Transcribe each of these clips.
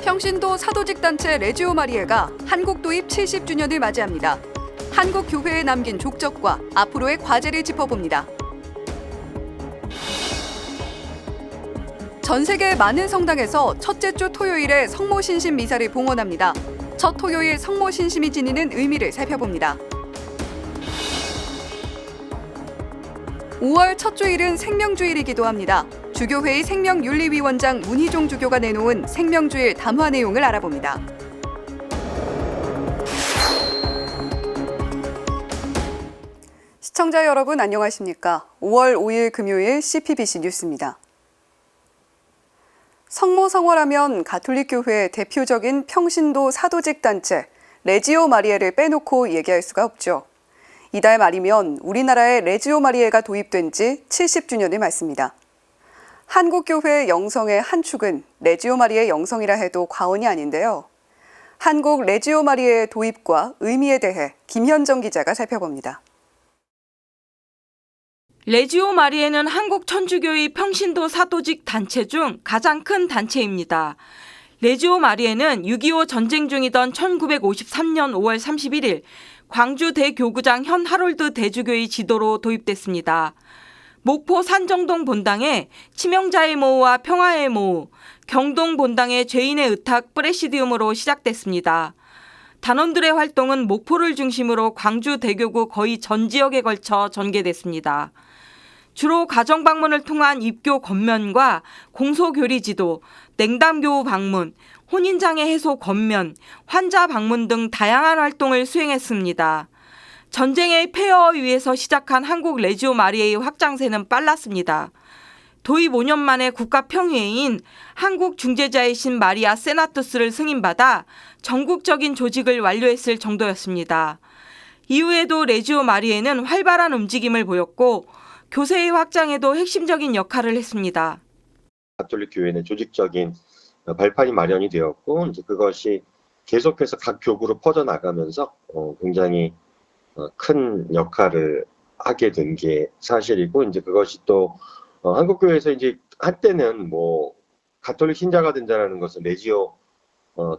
평신도 사도직 단체 레지오 마리에가 한국 도입 70주년을 맞이합니다. 한국 교회에 남긴 족적과 앞으로의 과제를 짚어봅니다. 전 세계 많은 성당에서 첫째 주 토요일에 성모신심 미사를 봉헌합니다. 첫 토요일 성모신심이 지니는 의미를 살펴봅니다. 5월 첫 주일은 생명주일이기도 합니다. 주교회의 생명윤리위원장 문희종 주교가 내놓은 생명주일 담화 내용을 알아봅니다. 시청자 여러분 안녕하십니까? 5월 5일 금요일 CPBC 뉴스입니다. 성모성월하면 가톨릭교회 대표적인 평신도 사도직 단체 레지오 마리에를 빼놓고 얘기할 수가 없죠. 이달 말이면 우리나라에 레지오 마리에가 도입된 지 70주년을 맞습니다. 한국교회 영성의 한 축은 레지오 마리에 영성이라 해도 과언이 아닌데요. 한국 레지오 마리에의 도입과 의미에 대해 김현정 기자가 살펴봅니다. 레지오 마리에는 한국 천주교의 평신도 사도직 단체 중 가장 큰 단체입니다. 레지오 마리에는 6.25 전쟁 중이던 1953년 5월 31일 광주 대교구장 현 하롤드 대주교의 지도로 도입됐습니다. 목포 산정동 본당에 치명자의 모후와 평화의 모후, 경동 본당의 죄인의 의탁 프레시디움으로 시작됐습니다. 단원들의 활동은 목포를 중심으로 광주 대교구 거의 전 지역에 걸쳐 전개됐습니다. 주로 가정 방문을 통한 입교 권면과 공소교리 지도, 냉담교우 방문, 혼인장애 해소 권면, 환자 방문 등 다양한 활동을 수행했습니다. 전쟁의 폐허 위에서 시작한 한국 레지오 마리에의 확장세는 빨랐습니다. 도입 5년 만에 국가평의회인 한국 중재자의 신 마리아 세나투스를 승인받아 전국적인 조직을 완료했을 정도였습니다. 이후에도 레지오 마리에는 활발한 움직임을 보였고 교세의 확장에도 핵심적인 역할을 했습니다. 가톨릭 교회는 조직적인 발판이 마련이 되었고 이제 그것이 계속해서 각 교구로 퍼져나가면서 굉장히 큰 역할을 하게 된 게 사실이고 이제 그것이 또 한국 교회에서 이제 한때는 뭐 가톨릭 신자가 된다는 것은 레지오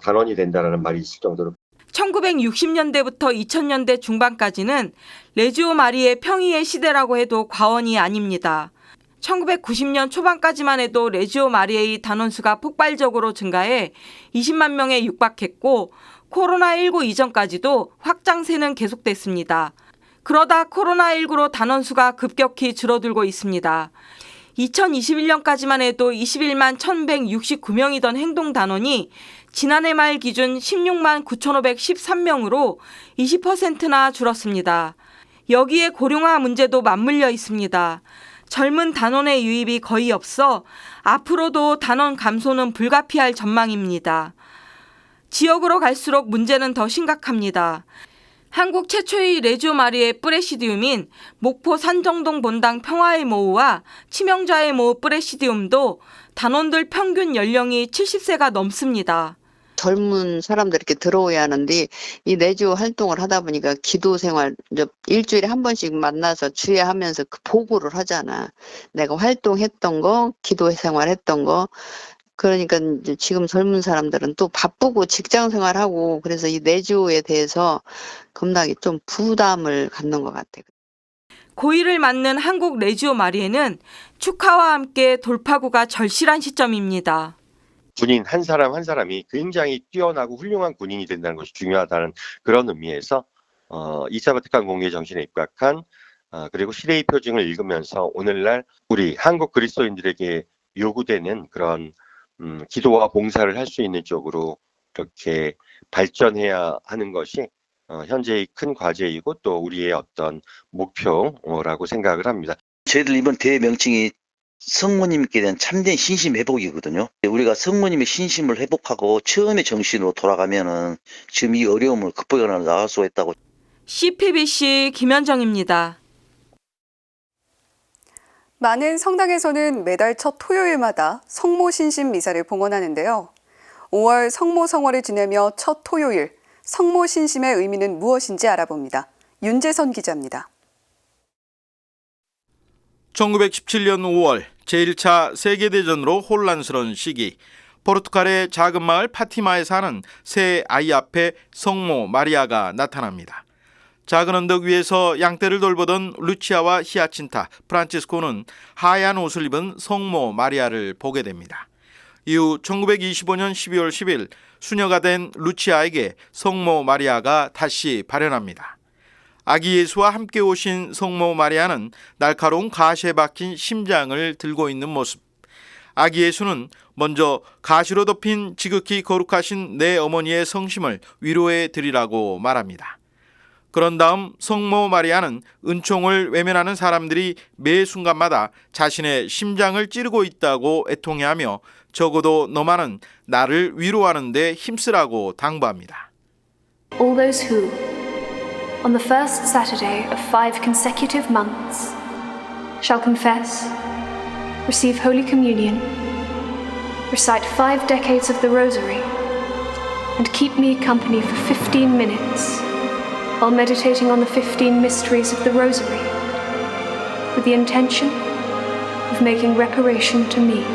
단원이 된다는 말이 있을 정도로 1960년대부터 2000년대 중반까지는 레지오 마리의 평의의 시대라고 해도 과언이 아닙니다. 1990년 초반까지만 해도 레지오 마리에의 단원수가 폭발적으로 증가해 20만 명에 육박했고 코로나19 이전까지도 확장세는 계속됐습니다. 그러다 코로나19로 단원수가 급격히 줄어들고 있습니다. 2021년까지만 해도 21만 1169명이던 행동단원이 지난해 말 기준 16만 9,513명으로 20%나 줄었습니다. 여기에 고령화 문제도 맞물려 있습니다. 젊은 단원의 유입이 거의 없어 앞으로도 단원 감소는 불가피할 전망입니다. 지역으로 갈수록 문제는 더 심각합니다. 한국 최초의 레지오 마리에 프레시디움인 목포 산정동 본당 평화의 모후와 치명자의 모후 프레시디움도 단원들 평균 연령이 70세가 넘습니다. 젊은 사람들 이렇게 들어오야 하는데 이 레지오 활동을 하다 보니까 기도 생활 이제 일주일에 한 번씩 만나서 주례하면서 그 보고를 하잖아. 내가 활동했던 거, 기도 생활했던 거. 그러니까 이제 지금 젊은 사람들은 또 바쁘고 직장 생활하고 그래서 이 레지오에 대해서 겁나게 좀 부담을 갖는 것 같아요. 고의를 맞는 한국 레지오 마리에는 축하와 함께 돌파구가 절실한 시점입니다. 군인 한 사람 한 사람이 굉장히 뛰어나고 훌륭한 군인이 된다는 것이 중요하다는 그런 의미에서 2차 바티칸 공의회 정신에 입각한 그리고 시대의 표징을 읽으면서 오늘날 우리 한국 그리스도인들에게 요구되는 그런 기도와 봉사를 할 수 있는 쪽으로 이렇게 발전해야 하는 것이 현재의 큰 과제이고 또 우리의 어떤 목표라고 생각을 합니다. 저희들 이번 대회 명칭이 성모님께 대한 참된 신심 회복이거든요. 우리가 성모님의 신심을 회복하고 처음의 정신으로 돌아가면은 지금 이 어려움을 극복해 나갈 수 있다고. CPBC 김현정입니다. 많은 성당에서는 매달 첫 토요일마다 성모신심 미사를 봉헌하는데요. 5월 성모성월을 지내며 첫 토요일, 성모신심의 의미는 무엇인지 알아봅니다. 윤재선 기자입니다. 1917년 5월 제1차 세계대전으로 혼란스러운 시기, 포르투갈의 작은 마을 파티마에 사는 새 아이 앞에 성모 마리아가 나타납니다. 작은 언덕 위에서 양떼를 돌보던 루치아와 히아친타, 프란치스코는 하얀 옷을 입은 성모 마리아를 보게 됩니다. 이후 1925년 12월 10일 수녀가 된 루치아에게 성모 마리아가 다시 발현합니다. 아기 예수와 함께 오신 성모 마리아는 날카로운 가시에 박힌 심장을 들고 있는 모습. 아기 예수는 먼저 가시로 덮인 지극히 거룩하신 내 어머니의 성심을 위로해 드리라고 말합니다. 그런 다음 성모 마리아는 은총을 외면하는 사람들이 매 순간마다 자신의 심장을 찌르고 있다고 애통해하며 적어도 너만은 나를 위로하는 데 힘쓰라고 당부합니다. All those who, on the first Saturday of 5 consecutive months, shall confess, receive Holy Communion, recite 5 decades of the Rosary, and keep me company for 15 minutes while meditating on the 15 mysteries of the Rosary, with the intention of making reparation to me.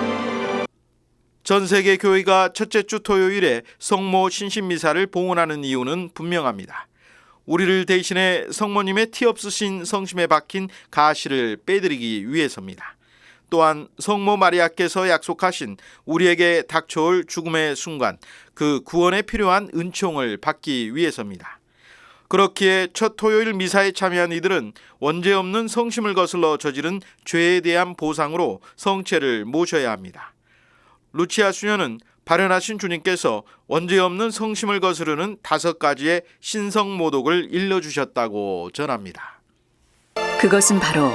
전 세계 교회가 첫째 주 토요일에 성모 신신미사를 봉헌하는 이유는 분명합니다. 우리를 대신해 성모님의 티 없으신 성심에 박힌 가시를 빼드리기 위해서입니다. 또한 성모 마리아께서 약속하신 우리에게 닥쳐올 죽음의 순간, 그 구원에 필요한 은총을 받기 위해서입니다. 그렇기에 첫 토요일 미사에 참여한 이들은 원죄 없는 성심을 거슬러 저지른 죄에 대한 보상으로 성체를 모셔야 합니다. 루치아 수녀는 발현하신 주님께서 원죄 없는 성심을 거스르는 5가지의 신성모독을 일러주셨다고 전합니다. 그것은 바로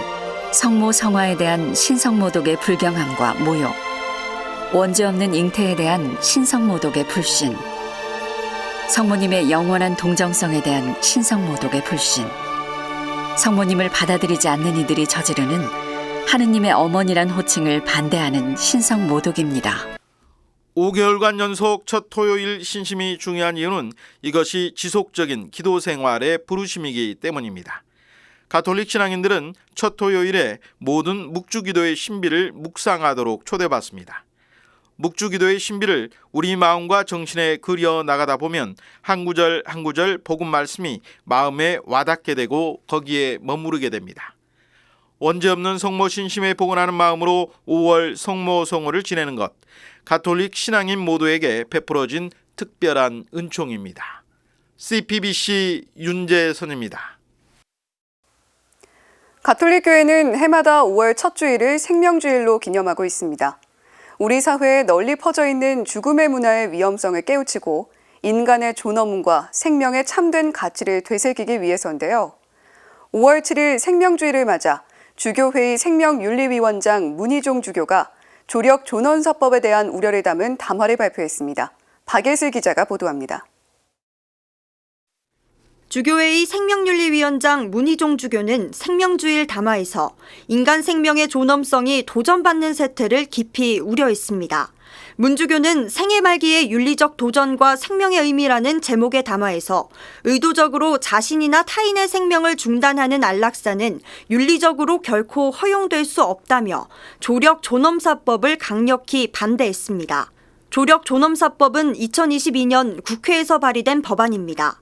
성모 성화에 대한 신성모독의 불경함과 모욕, 원죄 없는 잉태에 대한 신성모독의 불신, 성모님의 영원한 동정성에 대한 신성모독의 불신, 성모님을 받아들이지 않는 이들이 저지르는 하느님의 어머니란 호칭을 반대하는 신성모독입니다. 5개월간 연속 첫 토요일 신심이 중요한 이유는 이것이 지속적인 기도 생활의 부르심이기 때문입니다. 가톨릭 신앙인들은 첫 토요일에 모든 묵주기도의 신비를 묵상하도록 초대받습니다. 묵주기도의 신비를 우리 마음과 정신에 그려 나가다 보면 한 구절 한 구절 복음 말씀이 마음에 와닿게 되고 거기에 머무르게 됩니다. 원죄 없는 성모 신심에 복원하는 마음으로 5월 성모 성호를 지내는 것, 가톨릭 신앙인 모두에게 베풀어진 특별한 은총입니다. CPBC 윤재선입니다. 가톨릭 교회는 해마다 5월 첫 주일을 생명주일로 기념하고 있습니다. 우리 사회에 널리 퍼져 있는 죽음의 문화의 위험성을 깨우치고 인간의 존엄과 생명의 참된 가치를 되새기기 위해서인데요. 5월 7일 생명주일을 맞아 주교회의 생명윤리위원장 문희종 주교가 조력 존엄사법에 대한 우려를 담은 담화를 발표했습니다. 박예슬 기자가 보도합니다. 주교회의 생명윤리위원장 문희종 주교는 생명주일 담화에서 인간 생명의 존엄성이 도전받는 세태를 깊이 우려했습니다. 문 주교는 생애 말기의 윤리적 도전과 생명의 의미라는 제목의 담화에서 의도적으로 자신이나 타인의 생명을 중단하는 안락사는 윤리적으로 결코 허용될 수 없다며 조력 존엄사법을 강력히 반대했습니다. 조력 존엄사법은 2022년 국회에서 발의된 법안입니다.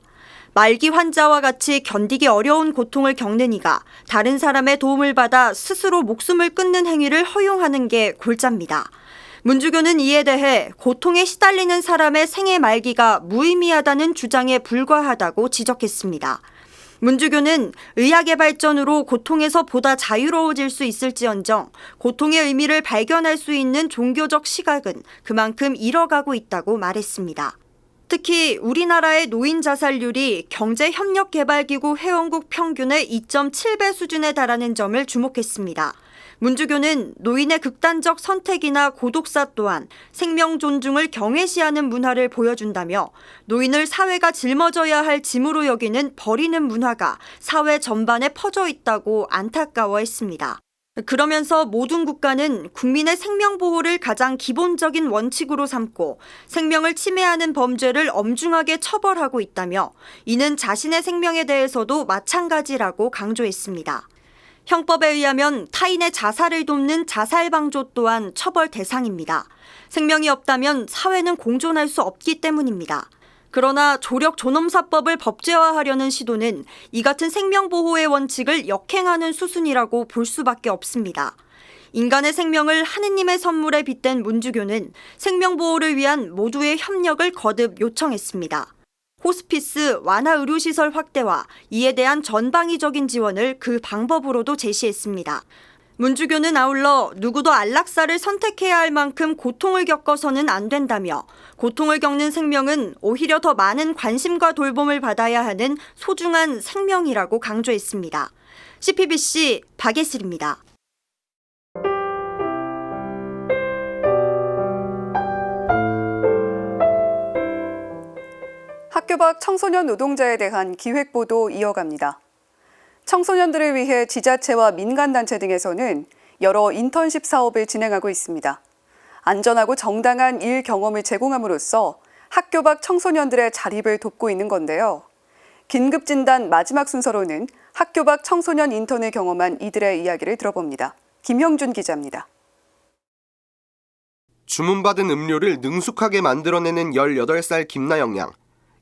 말기 환자와 같이 견디기 어려운 고통을 겪는 이가 다른 사람의 도움을 받아 스스로 목숨을 끊는 행위를 허용하는 게 골자입니다. 문 주교는 이에 대해 고통에 시달리는 사람의 생애 말기가 무의미하다는 주장에 불과하다고 지적했습니다. 문 주교는 의학의 발전으로 고통에서 보다 자유로워질 수 있을지언정 고통의 의미를 발견할 수 있는 종교적 시각은 그만큼 잃어가고 있다고 말했습니다. 특히 우리나라의 노인 자살률이 경제협력개발기구 회원국 평균의 2.7배 수준에 달하는 점을 주목했습니다. 문 주교는 노인의 극단적 선택이나 고독사 또한 생명 존중을 경외시하는 문화를 보여준다며 노인을 사회가 짊어져야 할 짐으로 여기는 버리는 문화가 사회 전반에 퍼져 있다고 안타까워했습니다. 그러면서 모든 국가는 국민의 생명 보호를 가장 기본적인 원칙으로 삼고 생명을 침해하는 범죄를 엄중하게 처벌하고 있다며 이는 자신의 생명에 대해서도 마찬가지라고 강조했습니다. 형법에 의하면 타인의 자살을 돕는 자살방조 또한 처벌 대상입니다. 생명이 없다면 사회는 공존할 수 없기 때문입니다. 그러나 조력 존엄사법을 법제화하려는 시도는 이 같은 생명보호의 원칙을 역행하는 수순이라고 볼 수밖에 없습니다. 인간의 생명을 하느님의 선물에 빗댄 문주교는 생명보호를 위한 모두의 협력을 거듭 요청했습니다. 호스피스 완화 의료시설 확대와 이에 대한 전방위적인 지원을 그 방법으로도 제시했습니다. 문주교는 아울러 누구도 안락사를 선택해야 할 만큼 고통을 겪어서는 안 된다며 고통을 겪는 생명은 오히려 더 많은 관심과 돌봄을 받아야 하는 소중한 생명이라고 강조했습니다. CPBC 박예슬입니다. 학교 밖 청소년 노동자에 대한 기획보도 이어갑니다. 청소년들을 위해 지자체와 민간단체 등에서는 여러 인턴십 사업을 진행하고 있습니다. 안전하고 정당한 일 경험을 제공함으로써 학교 밖 청소년들의 자립을 돕고 있는 건데요. 긴급진단 마지막 순서로는 학교 밖 청소년 인턴을 경험한 이들의 이야기를 들어봅니다. 김형준 기자입니다. 주문받은 음료를 능숙하게 만들어내는 18살 김나영 양.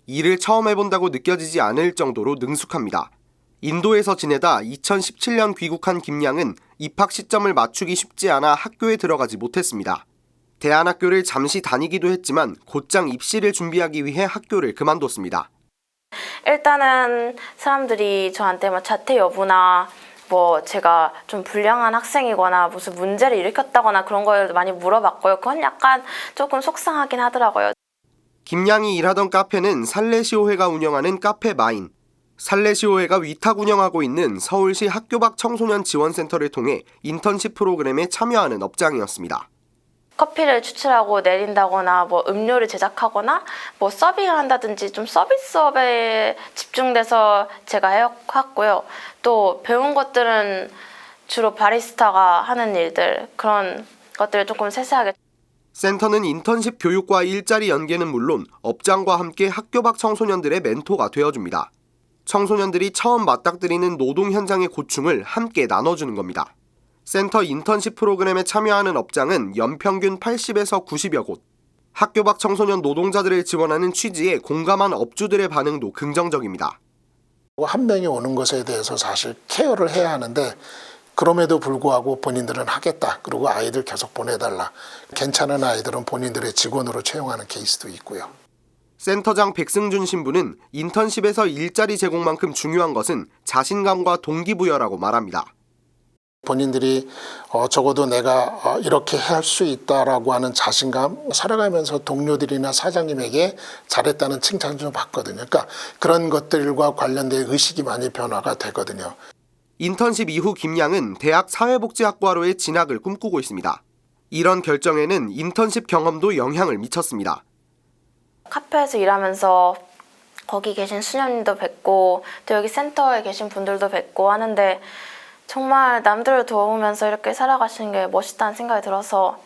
일을 처음 해본다고 느껴지지 않을 정도로 능숙합니다. 인도에서 지내다 2017년 귀국한 김 양은 입학 시점을 맞추기 쉽지 않아 학교에 들어가지 못했습니다. 대안학교를 잠시 다니기도 했지만 곧장 입시를 준비하기 위해 학교를 그만뒀습니다. 일단은 사람들이 저한테 뭐 자퇴 여부나 뭐 제가 좀 불량한 학생이거나 무슨 문제를 일으켰다거나 그런 걸 많이 물어봤고요. 그건 약간 조금 속상하긴 하더라고요. 김 양이 일하던 카페는 살레시오회가 운영하는 카페 마인. 살레시오회가 위탁 운영하고 있는 서울시 학교 밖 청소년 지원센터를 통해 인턴십 프로그램에 참여하는 업장이었습니다. 커피를 추출하고 내린다거나 뭐 음료를 제작하거나 뭐 서빙을 한다든지 좀 서비스업에 집중돼서 제가 해왔고요. 또 배운 것들은 주로 바리스타가 하는 일들, 그런 것들을 조금 세세하게. 센터는 인턴십 교육과 일자리 연계는 물론 업장과 함께 학교 밖 청소년들의 멘토가 되어줍니다. 청소년들이 처음 맞닥뜨리는 노동 현장의 고충을 함께 나눠주는 겁니다. 센터 인턴십 프로그램에 참여하는 업장은 연평균 80에서 90여 곳. 학교 밖 청소년 노동자들을 지원하는 취지에 공감한 업주들의 반응도 긍정적입니다. 한 명이 오는 것에 대해서 사실 케어를 해야 하는데 그럼에도 불구하고 본인들은 하겠다. 그리고 아이들 계속 보내달라. 괜찮은 아이들은 본인들의 직원으로 채용하는 케이스도 있고요. 센터장 백승준 신부는 인턴십에서 일자리 제공만큼 중요한 것은 자신감과 동기부여라고 말합니다. 본인들이 적어도 내가 이렇게 할 수 있다라고 하는 자신감, 살아가면서 동료들이나 사장님에게 잘했다는 칭찬 좀 받거든요. 그러니까 그런 것들과 관련된 의식이 많이 변화가 되거든요. 인턴십 이후 김 양은 대학 사회복지학과로의 진학을 꿈꾸고 있습니다. 이런 결정에는 인턴십 경험도 영향을 미쳤습니다. 카페에서 일하면서 거기 계신 수녀님도 뵙고 또 여기 센터에 계신 분들도 뵙고 하는데 정말 남들을 도우면서 이렇게 살아가시는 게 멋있다는 생각이 들어서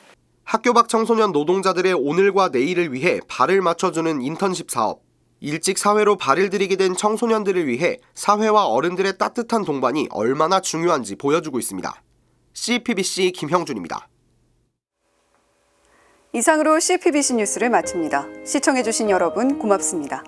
학교 밖 청소년 노동자들의 오늘과 내일을 위해 발을 맞춰주는 인턴십 사업. 일찍 사회로 발을 들이게 된 청소년들을 위해 사회와 어른들의 따뜻한 동반이 얼마나 중요한지 보여주고 있습니다. CPBC 김형준입니다. 이상으로 CPBC 뉴스를 마칩니다. 시청해주신 여러분 고맙습니다.